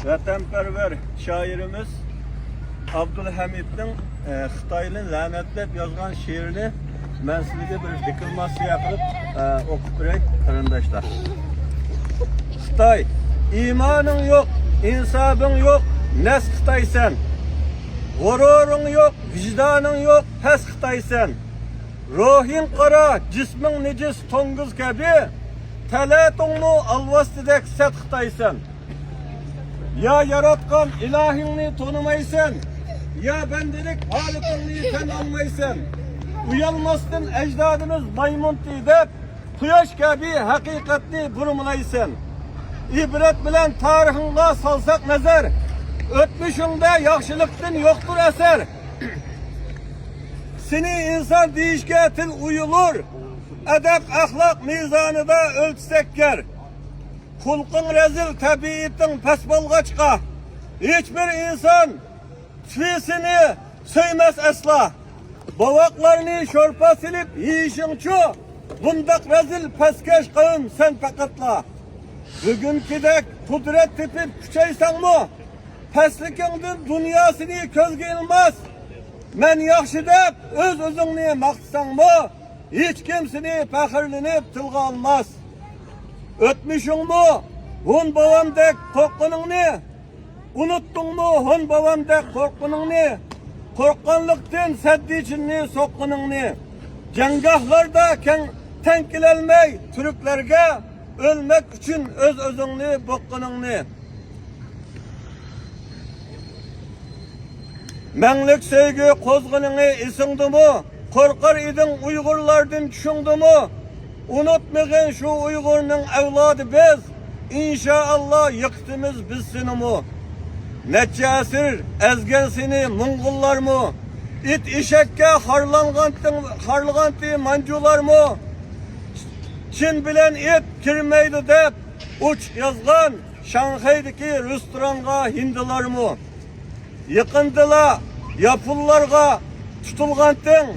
vatanperver şairimiz Abdülhamid'in Xitoyni la'natlab yozgan she'rini men sizga bir deklamatsiya qilib o'qib beray qarindoshlar. Xitoy, iymoning yo'q, insofing yo'q, nas Xitoysan. G'ururing yo'q, vicdanın yo'q, pes Xitoysan. Ruhin qara, jisming necis to'ng'iz kabi, talatingni alvastidek sat Xitoysan. Ya yaratgan ilahingni tonimaysan, ya bendelik halikingni tan olmaysan. Uyalmasdan ecdadınız maymunti deb, quyosh kabi haqiqatni burumlaysan. İbret bilen tarixinga salsak nazar, o'tmishingda yaxshilikdan yo'qdir asar. Seni insan deyishga til uyulur, adab axloq mizonida o'lchsak gar. Xulqing rezil, tabiiting past bo'lg'achqa, hech bir inson tufisini so'ymas asla. Bovoqlarni sho'rpa silib yeyishingchu, bundaq rezil pastkash qavm sen faqatla. Bugünkidek kudret tepip kuchaysanmi, pastlikingdan dunyosini ko'zga ilmas. Men yaxshi deb o'z-o'zingni maqtasangmi, hech kim seni faxrlanib tilga olmas. O'tmishingmi, hun bobamdek qo'rqqaningni, unutdingmi hun bobamdek qo'rqqaningni, qo'rqqanlikdan saddichinni soqqaningni, janggohlarda teng kelolmay turklarga ölmek için öz-özünni boqqaningni. Menglik sevgi qo'zg'iningni esingdimi? Qo'rqar eding Uyg'urlardan tushundimi? Unutmagin shu Uyg'urning avlodi biz, inshaalloh yiqitimiz biz senimi. Necha asr ezgan seni Mo'ng'ullarmi? It eshakka harlanganti manjularmi? Çin bilen et kirmeydi deb uç yazgan Şanghaydaki restoranga hindilar mı? Yıkındıla yapıllarga tutulgantın,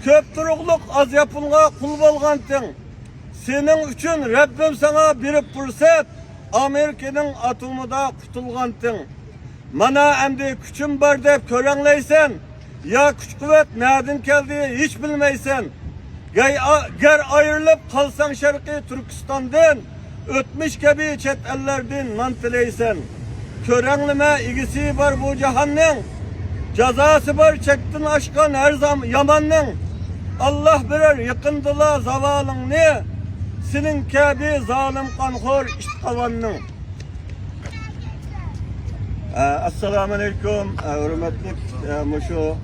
köp turuqluq az yapılga kul bolgantın. Senin üçün Rabbim sana bir fırsat, Amerika'nın atomida kutulgantın. Mana endi küçüm var deb köränleysen, ya güç kuvvet nereden geldi hiç bilmeysen. Ger ayrılıp kalsan Şarkı Türkistan'dan, ötmüş gibi çet ellerden mantileysen. Körenlime igisi var bu cihannın, cezası var çektin aşkan her zaman yamanın. Allah birer yıkındıla zavalın ne, senin kebi zalim kanhor iştikavanın. Assalamu alaikum, hürmetli muşu.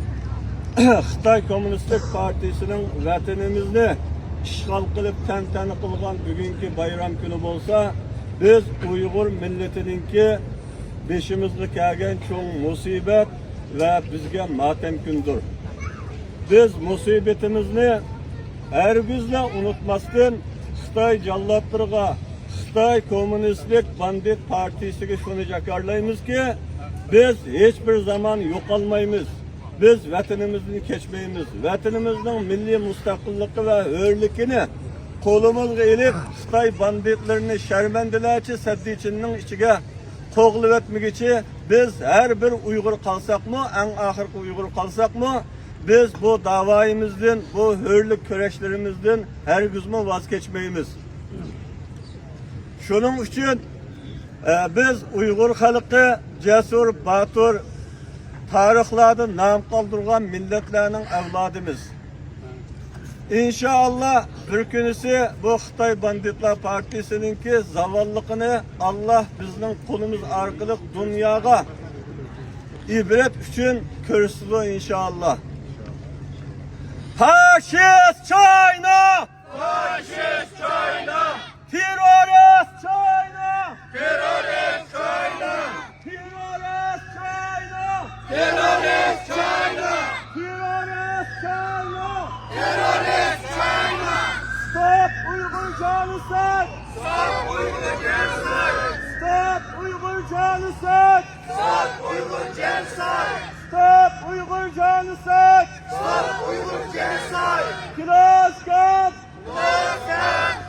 Xitoy Komünistlik Partisi'nin vatanimizni işgal qilib tantana qilgan bugungi bayram kuni bo'lsa, biz Uyg'ur milletininki beşimizga kelgan cho'ng musibat va bizga matam kundir. Biz musibatimizni hargizla unutmasdan Xitoy jallotlariga, Xitoy Komünistlik Bandit Partisiga shuni jakarlaymizki, biz hech bir zaman yo'qolmaymiz. Biz vatanimizni keçmeyimiz, vatanimizning milliy mustaqilliği ve hürlikini kolumuzga ilip Xitoy banditlerini şermendilerçi saddichinning ichiga qo'g'lib etmigichi biz her bir Uyg'ur qalsaqmi, en ahirki Uyg'ur qalsaqmi, biz bu davoyimizdan, bu hürlik kurashlerimizdan hergizmi vaz kechmaymiz. Shuning uchun biz Uyg'ur xalqi jasur, batur, tarixlarda nam kaldırgan milletlerinin evladımız. İnşallah bir günüsü bu Xitoy Banditlar Partisi'ninki zavallıqını Allah bizning kulumuz arkalık dünyaya ibret üçün körüsüdü inşallah. Faşist China! Faşist China! Terörist China! Terörist China! Terörist China! Terrorist China! Terrorist China! Terrorist China! Stop Uyghur genocide! Stop Uyghur genocide! Stop Uyghur genocide! Stop Uyghur genocide! Stop Uyghur genocide! Stop Uyghur genocide! Close camp! Close camp!